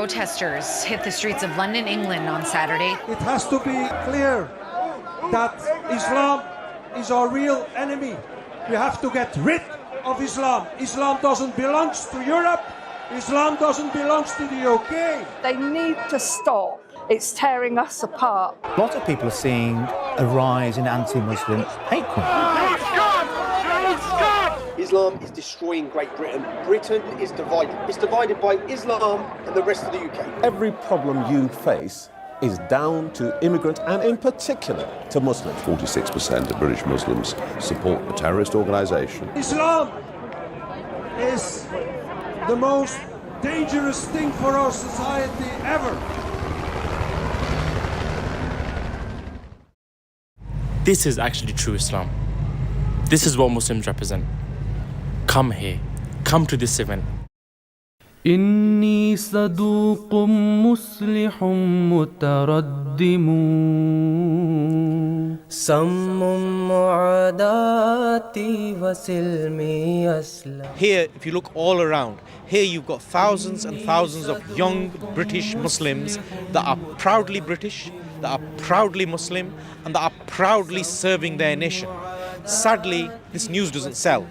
protesters hit the streets of London, England on Saturday. It has to be clear that Islam is our real enemy. We have to get rid of Islam. Islam doesn't belong to Europe. Islam doesn't belong to the UK. They need to stop. It's tearing us apart. A lot of people are seeing a rise in anti-Muslim hate crime. Islam is destroying Great Britain. Britain is divided. It's divided by Islam and the rest of the UK. Every problem you face is down to immigrants and in particular to Muslims. 46% of British Muslims support a terrorist organisation. Islam is the most dangerous thing for our society ever. This is actually true Islam. This is what Muslims represent. Come here. Come to this event. إني صدوق مصلح متردم سم معاداتي وسلمي أسلم. Here, if you look all around, here you've got thousands and thousands of young British Muslims that are proudly British, that are proudly Muslim, and that are proudly serving their nation. Sadly, this news doesn't sell.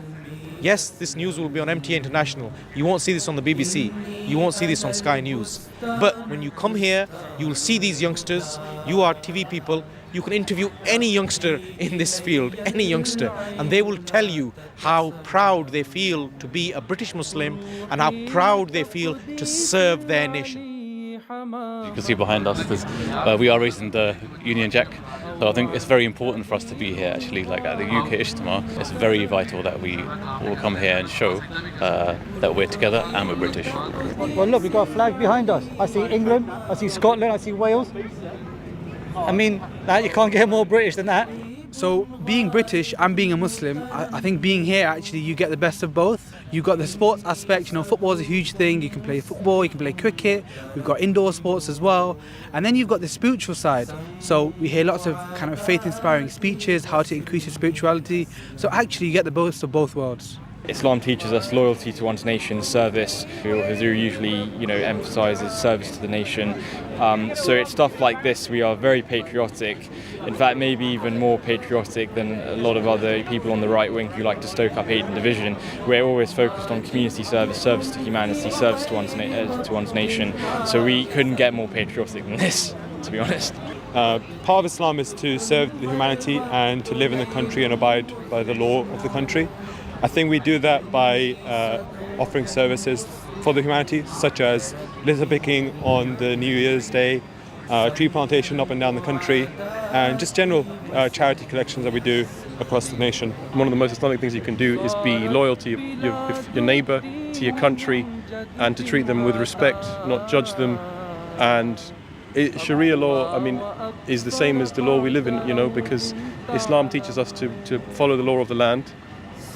Yes, this news will be on MTA International. You won't see this on the BBC. You won't see this on Sky News. But when you come here, you will see these youngsters. You are TV people. You can interview any youngster in this field, any youngster, and they will tell you how proud they feel to be a British Muslim and how proud they feel to serve their nation. You can see behind us, we are raising the Union Jack. So I think it's very important for us to be here actually, like at the UK Ijtima. It's very vital that we all come here and show that we're together and we're British. Well look, we've got a flag behind us. I see England, I see Scotland, I see Wales. I mean, you can't get more British than that. So being British and being a Muslim, I think being here actually you get the best of both. You've got the sports aspect, football is a huge thing. You can play football, you can play cricket. We've got indoor sports as well. And then you've got the spiritual side. So we hear lots of kind of faith-inspiring speeches, how to increase your spirituality. So actually you get the best of both worlds. Islam teaches us loyalty to one's nation, service. Hazur usually, emphasises service to the nation. So it's stuff like this. We are very patriotic. In fact, maybe even more patriotic than a lot of other people on the right wing who like to stoke up hate and division. We're always focused on community service, service to humanity, service to one's nation. So we couldn't get more patriotic than this, to be honest. Part of Islam is to serve the humanity and to live in the country and abide by the law of the country. I think we do that by offering services for the humanity, such as litter picking on the New Year's Day, tree plantation up and down the country, and just general charity collections that we do across the nation. One of the most Islamic things you can do is be loyal to your neighbour, to your country, and to treat them with respect, not judge them. And Sharia law, is the same as the law we live in, because Islam teaches us to follow the law of the land.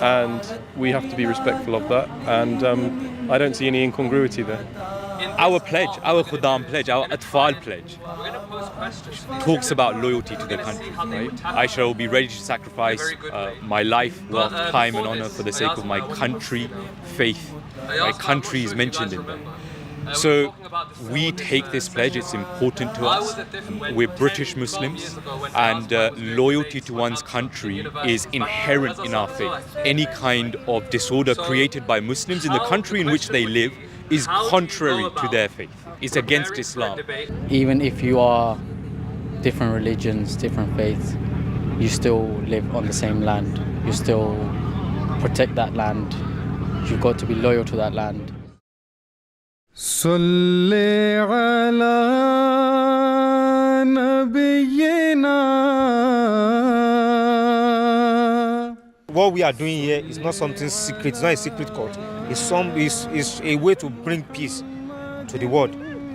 And we have to be respectful of that, and I don't see any incongruity there. Our pledge, our Quddam pledge, our Atfal pledge talks about loyalty to the country, right? I shall be ready to sacrifice my life, wealth, time and honour for the sake of my country, faith. My country is mentioned in there. So we take this pledge, it's important to us. We're British Muslims, and loyalty to one's country is inherent in our faith. Any kind of disorder created by Muslims in the country in which they live is contrary to their faith. It's against Islam. Even if you are different religions, different faiths, you still live on the same land. You still protect that land. You've got to be loyal to that land. Salli ala nabiyyina. What we are doing here is not something secret. It's not a secret cult. It's a way to bring peace to the world.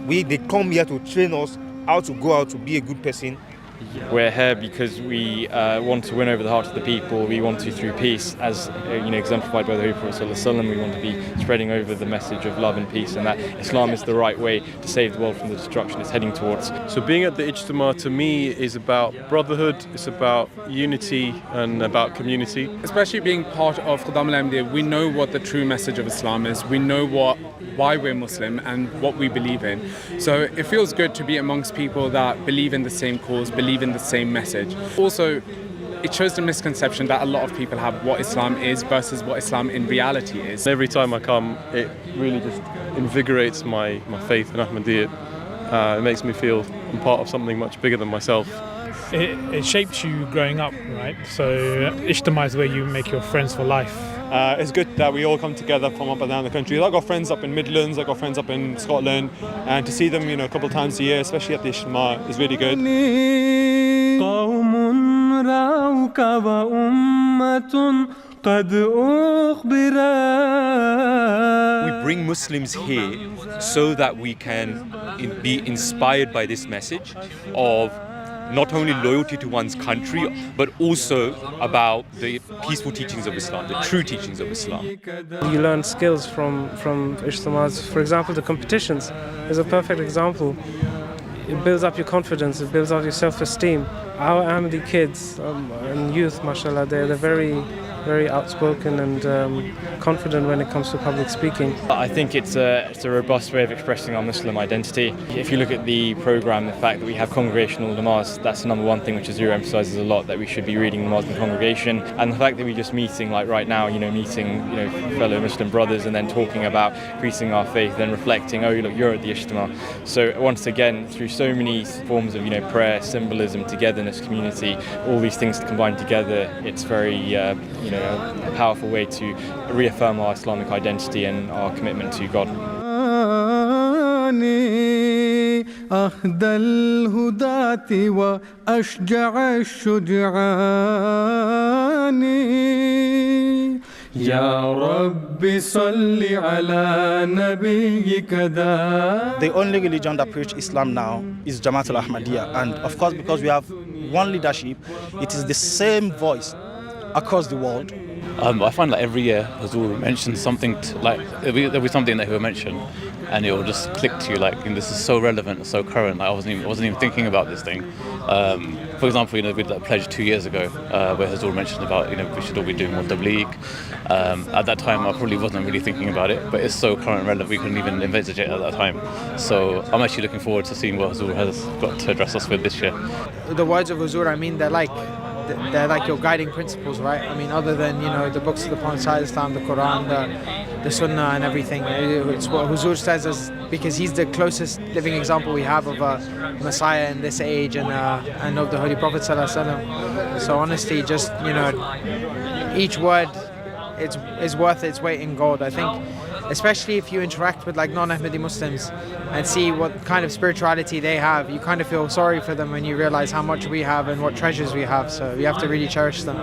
They come here to train us how to go out to be a good person, We're here because we want to win over the hearts of the people. We want to, through peace, as exemplified by the Holy Prophet ﷺ, we want to be spreading over the message of love and peace, and that Islam is the right way to save the world from the destruction it's heading towards. So being at the Ijtima to me is about brotherhood, it's about unity and about community. Especially being part of Khuddam al-Ahmadiyya, we know what the true message of Islam is. We know why we're Muslim and what we believe in. So it feels good to be amongst people that believe in the same cause, believe in the same message. Also, it shows the misconception that a lot of people have what Islam is versus what Islam in reality is. Every time I come, it really just invigorates my faith in Ahmadiyya. It makes me feel I'm part of something much bigger than myself. It shapes you growing up, right? So Ijtima is where you make your friends for life. It's good that we all come together from up and down the country. I've got friends up in Midlands, I've got friends up in Scotland, and to see them, a couple of times a year, especially at the Ijtima, is really good. We bring Muslims here so that we can be inspired by this message of not only loyalty to one's country, but also about the peaceful teachings of Islam, the true teachings of Islam. You learn skills from Ijtimas. For example, the competitions is a perfect example. It builds up your confidence, it builds up your self-esteem. Our Ahmadi kids and youth, mashallah, they're very, very outspoken and confident when it comes to public speaking. I think it's a robust way of expressing our Muslim identity. If you look at the programme, the fact that we have congregational namaz, that's the number one thing which Azur emphasises a lot, that we should be reading namaz in congregation. And the fact that we're just meeting, like right now, meeting fellow Muslim brothers and then talking about increasing our faith, then reflecting, oh look, you're at the Ijtima. So once again, through so many forms of prayer, symbolism, togetherness, community, all these things combined together, it's very a powerful way to reaffirm our Islamic identity and our commitment to God. The only religion that preaches Islam now is Jamaat al-Ahmadiyya, and of course because we have one leadership, it is the same voice across the world. I find like every year Hazur mentions something, there'll be something that he'll mention and it will just click to you this is so relevant, so current. I wasn't even thinking about this thing. For example, we did that pledge 2 years ago where Hazur mentioned about we should all be doing more tabligh. At that time I probably wasn't really thinking about it, but it's so current and relevant we couldn't even envisage it at that time. So I'm actually looking forward to seeing what Hazur has got to address us with this year. The words of Hazur, they're like your guiding principles, right? Other than the books of the Prophet Islam, the Quran, the Sunnah, and everything. It's what Huzur says, because he's the closest living example we have of a Messiah in this age and of the Holy Prophet ﷺ. So honestly, just each word is worth its weight in gold. I think, especially if you interact with non-Ahmadi Muslims and see what kind of spirituality they have, you kind of feel sorry for them when you realize how much we have and what treasures we have. So you have to really cherish them.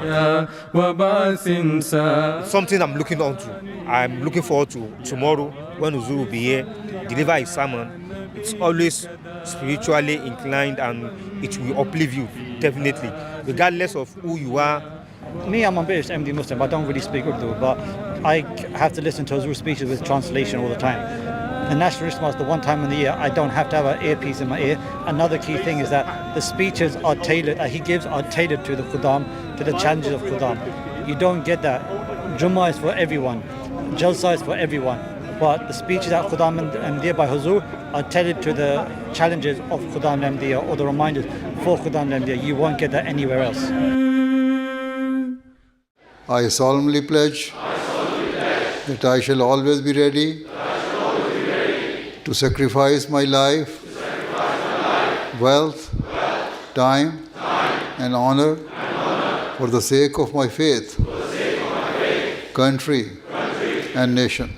Something I'm looking on to. I'm looking forward to tomorrow when Huzur will be here, deliver his sermon. It's always spiritually inclined and it will uplift you, definitely, regardless of who you are. Me, I'm a British Ahmadi Muslim. I don't really speak Urdu, but I have to listen to Huzur's speeches with translation all the time. The National Ijtima is the one time in the year I don't have to have an earpiece in my ear. Another key thing is that the speeches are tailored, he gives are tailored to the Khuddam, to the challenges of Khuddam. You don't get that. Jummah is for everyone, Jalsa is for everyone, but the speeches at Khuddam al-Ahmadiyya by Huzur are tailored to the challenges of Khuddam al-Ahmadiyya or the reminders for Khuddam al-Ahmadiyya. You won't get that anywhere else. I solemnly pledge that I shall always be ready to sacrifice my life, wealth, time, and honor for the sake of my faith, country, and nation.